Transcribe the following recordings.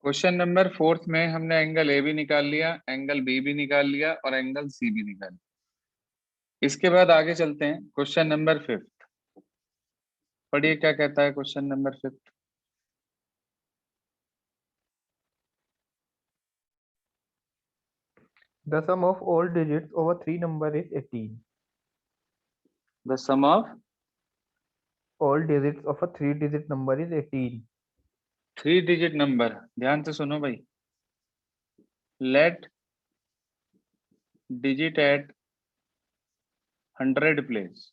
Question number 4 में हमने angle A भी निकाल लिया, एंगल बी भी निकाल लिया और एंगल सी भी निकाल लिया। इसके बाद आगे चलते हैं क्वेश्चन नंबर 5। पढ़िए क्या कहता है question number 5। The sum of all digits over three number is 18. The sum of All digits of a three-digit number is 18. 3 digit number, ध्यान से सुनो भाई। Let digit at 100 place,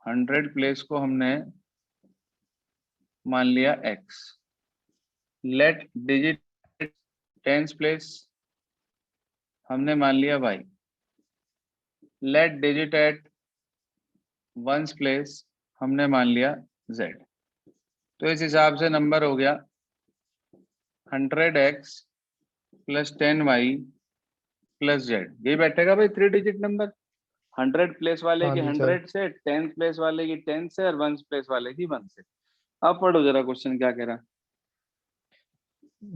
100 place को हमने मान लिया x। Let digit tens place हमने मान लिया y। Let digit at ones place हमने मान लिया z। तो इस हिसाब से नंबर हो गया 100x plus 10y plus z। यही बैठेगा भाई 3 डिजिट नंबर। 100 प्लेस वाले हाँ की जी 100 सर। से, 10 प्लेस वाले की 10 से और 1 प्लेस वाले की 1 से। अब पढ़ो जरा क्वेश्चन क्या कह रहा।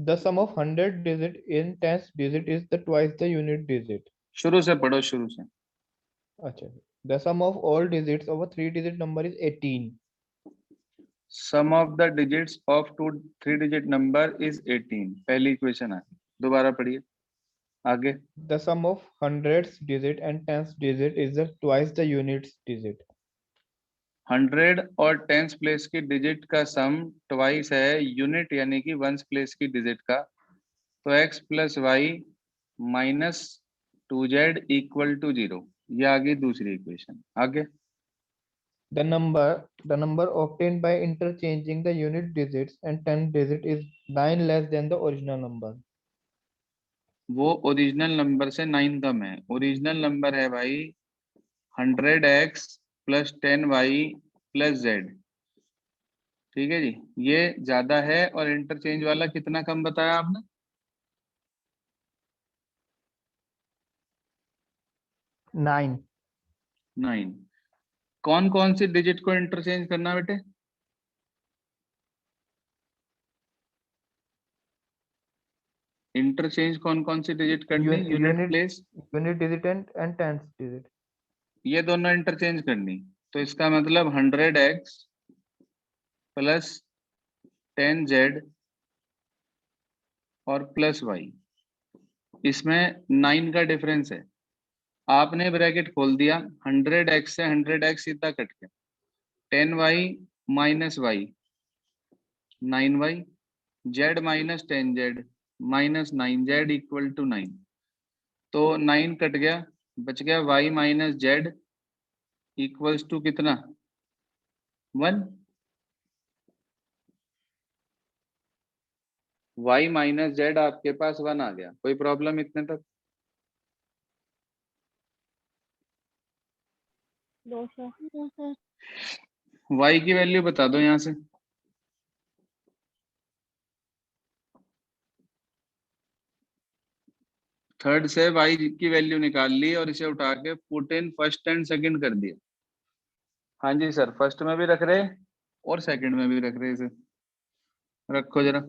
The sum of 100 digit in tens digit is the twice the unit digit. शुरू से पढ़ो, शुरू से। अच्छा। The sum of all digits of a three-digit number is 18. Sum of the digits of 3 digit number is 18। पहली equation आ गई। दोबारा पढ़िए आगे। The sum of hundreds digit and tens digit is the twice the units digit. 100 और tens place की digit का सम twice है unit यानी कि वंस प्लेस की डिजिट का। तो x plus y minus 2z equal to 0। ये आ गई दूसरी इक्वेशन। आगे The number obtained by interchanging the unit digits and ten digit is 9 less than the original number. वो ओरिजिनल नंबर से 9 कम है। ओरिजिनल नंबर है भाई 100x plus 10y plus z। ठीक है जी, ये ज्यादा है। और इंटरचेंज वाला कितना कम बताया आपने? 9. 9। कौन कौन सी डिजिट को इंटरचेंज करना बेटे? इंटरचेंज कौन कौन सी डिजिट करनी? Unit Unit place, digit and tens digit. ये दोनों इंटरचेंज करनी। तो इसका मतलब 100x प्लस 10z और प्लस वाई, इसमें 9 का डिफरेंस है। आपने ब्रैकेट खोल दिया, 100x से 100x सीधा कट गया, 10y minus y 9y, z minus 10z minus 9z equal to 9। तो 9 कट गया, बच गया y minus z equals to कितना? 1। y माइनस जेड आपके पास 1 आ गया। कोई प्रॉब्लम इतने तक? y की वैल्यू बता दो यहां से। थर्ड से y की वैल्यू निकाल ली और इसे उठा के put in first and second कर दिया। हाँ जी सर, फर्स्ट में भी रख रहे और सेकंड में भी रख रहे। इसे रखो जरा।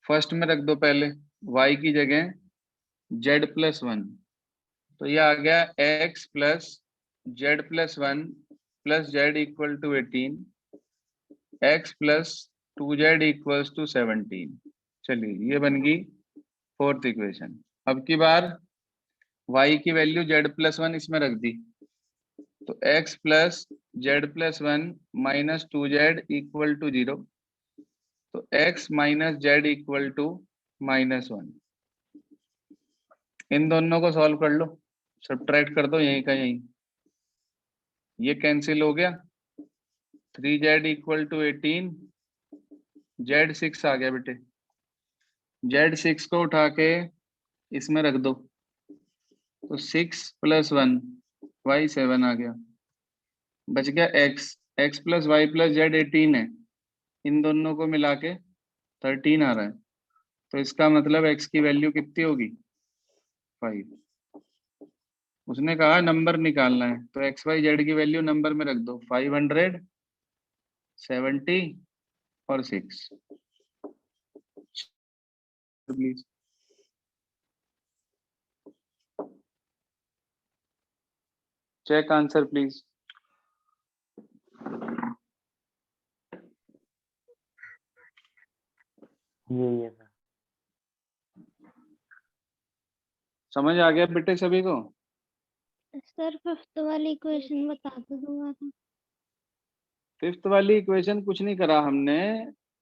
फर्स्ट में रख दो पहले, y की जगह z प्लस 1। तो ये आ गया x plus z plus 1 plus z equal to 18, x plus 2z equals to 17। चलिए ये बन गई फोर्थ इक्वेशन। अब की बार y की वैल्यू z प्लस 1 इसमें रख दी, तो x plus z plus 1 minus 2z equal to 0। तो x minus z equal to -1। इन दोनों को सॉल्व कर लो, सब्ट्रैक्ट कर दो यहीं का यहीं। ये कैंसिल हो गया, 3z इक्वल टू 18, z6 आ गया बेटे। z6 को उठा के इसमें रख दो, तो 6 प्लस 1 y7 आ गया। बच गया x plus y plus z 18 है, इन दोनों को मिला के 13 आ रहा है। तो इसका मतलब x की वैल्यू कितनी होगी? 5। उसने कहा नंबर निकालना है, तो एक्स वाई जेड की वैल्यू नंबर में रख दो, 500, 70 और 6। Please check answer please. ये सर। समझ आ गया बेटे सभी को? सर फिफ्थ वाली इक्वेशन बता दो दोबारा। फिफ्थ वाली इक्वेशन कुछ नहीं करा हमने,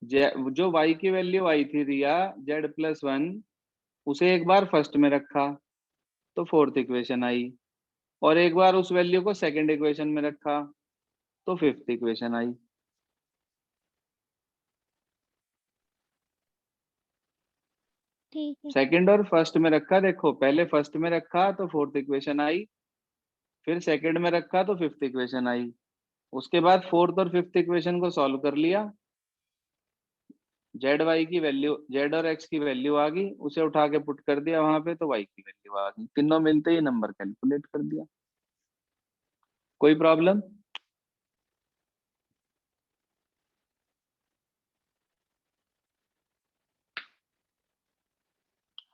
जो y की वैल्यू आई थी रिया z+1, उसे एक बार फर्स्ट में रखा तो फोर्थ इक्वेशन आई, और एक बार उस वैल्यू को सेकंड इक्वेशन में रखा तो फिफ्थ इक्वेशन आई। ठीक है। सेकंड और फर्स्ट में रखा, देखो पहले फर्स्ट में रखा तो फोर्थ इक्वेशन आई, फिर सेकंड में रखा तो फिफ्थ इक्वेशन आई, उसके बाद फोर्थ और फिफ्थ इक्वेशन को सॉल्व कर लिया, जेड वाई की वैल्यू, जेड और एक्स की वैल्यू आ गई, उसे उठा के पुट कर दिया वहां पे तो वाई की वैल्यू आ गई, तीनों मिलते ही नंबर कैलकुलेट कर दिया। कोई प्रॉब्लम?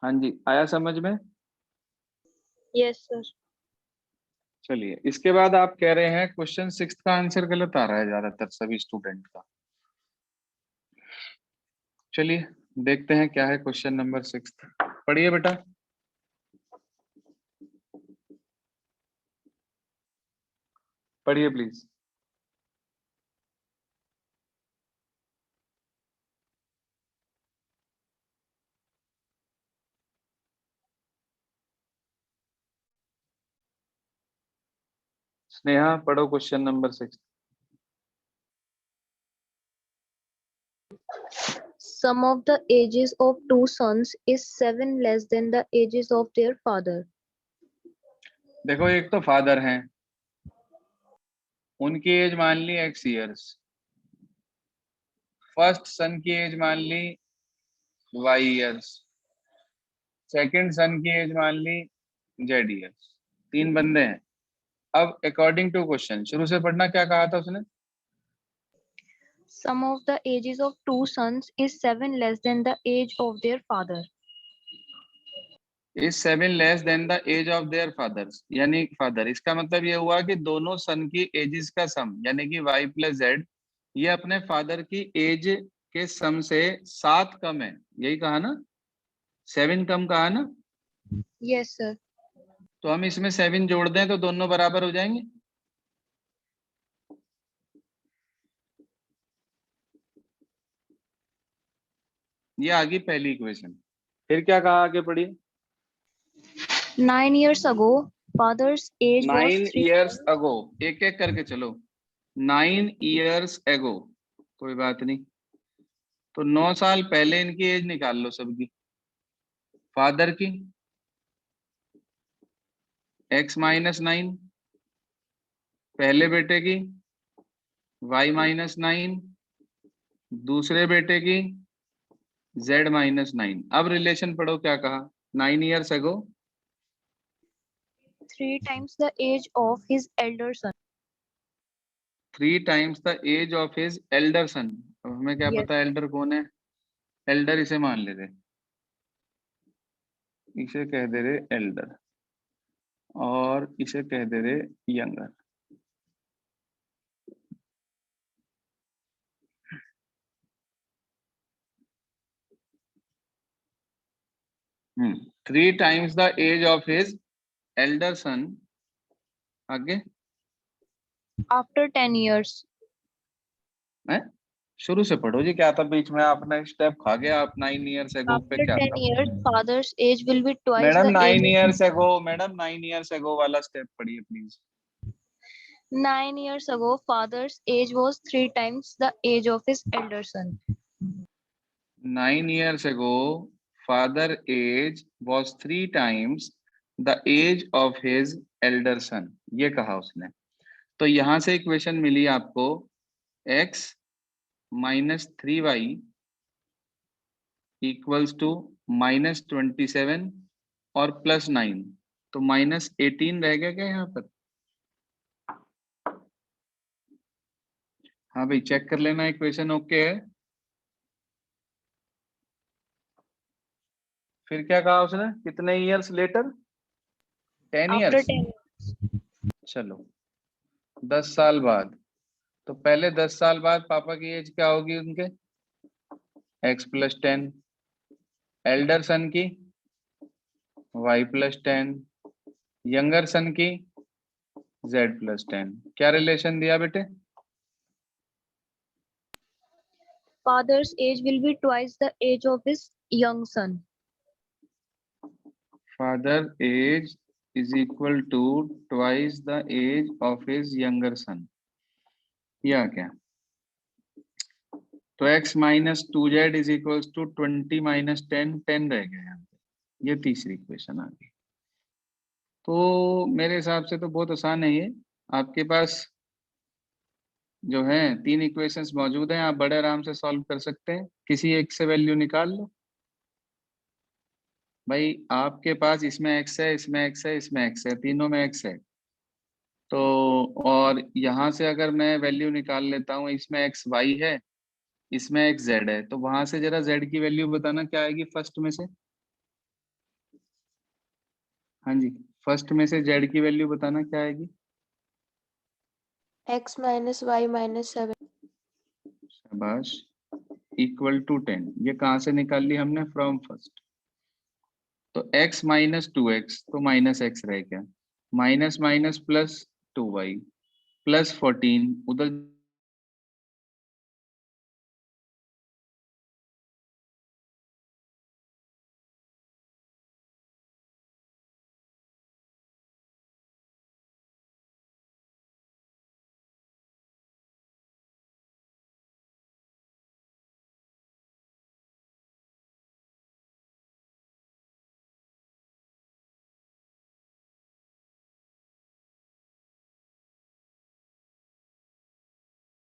हाँ जी, आया समझ में? Yes sir. चलिए, इसके बाद आप कह रहे हैं क्वेश्चन 6 का आंसर गलत आ रहा है ज्यादातर सभी स्टूडेंट का। चलिए देखते हैं क्या है क्वेश्चन नंबर 6। पढ़िए बेटा। पढ़िए प्लीज। स्नेहा पढ़ो question number 6। Sum of the ages of two sons is 7 less than the ages of their father. देखो एक तो फादर हैं, उनकी एज मान ली x इयर्स, फर्स्ट सन की एज मान ली y इयर्स, सेकंड सन की एज मान ली z इयर्स, 3 बंदे हैं। अब अकॉर्डिंग टू क्वेश्चन शुरू से पढ़ना, क्या कहा था उसने? Sum of the ages of two sons is 7 less than the age of their father. Is 7 less than the age of their fathers, यानी फादर, इसका मतलब ये हुआ कि दोनों सन की एजेस का सम, यानी कि y प्लस जेड, ये अपने फादर की एज के सम से 7 कम है, यही कहा ना? 7 कम कहा ना? Yes, sir. तो हम इसमें 7 जोड़ दें तो दोनों बराबर हो जाएंगे। ये आ गई पहली इक्वेशन। फिर क्या कहा, आगे पढ़िए। 9 years ago, father's age was 9 3. Years ago, एक एक करके चलो। 9 इयर्स एगो, कोई बात नहीं, तो 9 साल पहले इनकी एज निकाल लो सबकी। फादर की x-9, पहले बेटे की y-9, दूसरे बेटे की z-9। अब रिलेशन पढ़ो, क्या कहा? 9 years ago 3 times the age of his elder son. 3 times the age of his elder son. अब हमें क्या Yes. पता एल्डर कौन है? एल्डर इसे मान ले रहे, इसे कह दे रहे एल्डर, और इसे कह दे रहे younger. Hmm, 3 times the age of his elder son. आगे After 10 years. है, शुरू से पढ़ो जी, क्या था बीच में आपने स्टेप खा गया आप? 9 इयर्स एगो पे After क्या 10 था? years, father's age will be twice madam the 9 age. Years ago, madam 9 years ago वाला स्टेप पढ़िए please. 9 years ago, father's age was 3 times the age of his elder son. 9 years ago, father age was 3 times the age of his elder son, ये कहा उसने। तो यहां से equation मिली आपको x minus 3y equals to -27 और +9। तो -18 रह गया क्या यहाँ पर? हाँ भाई चेक कर लेना, इक्वेशन ओके है। फिर क्या कहा उसने, कितने ईयर्स लेटर? 10 After years. 10. चलो 10 साल बाद। तो पहले 10 साल बाद पापा की एज क्या होगी उनके? x + 10। एल्डर सन की y + 10। यंगर सन की z + 10। क्या रिलेशन दिया बेटे? Father's age will be twice the age of his young son. Father age is equal to twice the age of his younger son, या क्या? तो x - 2z is equal to 20 - 10, 10 रह गया यहाँ पे। ये तीसरी इक्वेशन आ गई। तो मेरे हिसाब से तो बहुत आसान है ये। आपके पास जो है 3 इक्वेशंस मौजूद हैं, आप बड़े आराम से सॉल्व कर सकते हैं। किसी एक से वैल्यू निकाल लो भाई। आपके पास इसमें x है, इसमें x है, इसमें x है, तीनों में x है। तो और यहाँ से अगर मैं वैल्यू निकाल लेता हूँ, इसमें x y है, इसमें x z है, तो वहां से जरा z की वैल्यू बताना क्या आएगी फर्स्ट में से। हाँ जी, फर्स्ट में से z की वैल्यू बताना क्या आएगी? x - y - 7. शाबाश, इक्वल टू 10। ये कहाँ से निकाल ली हमने? From first. तो x - 2x, तो -x रह गया, माइनस माइनस प्लस 2y + 14, उधर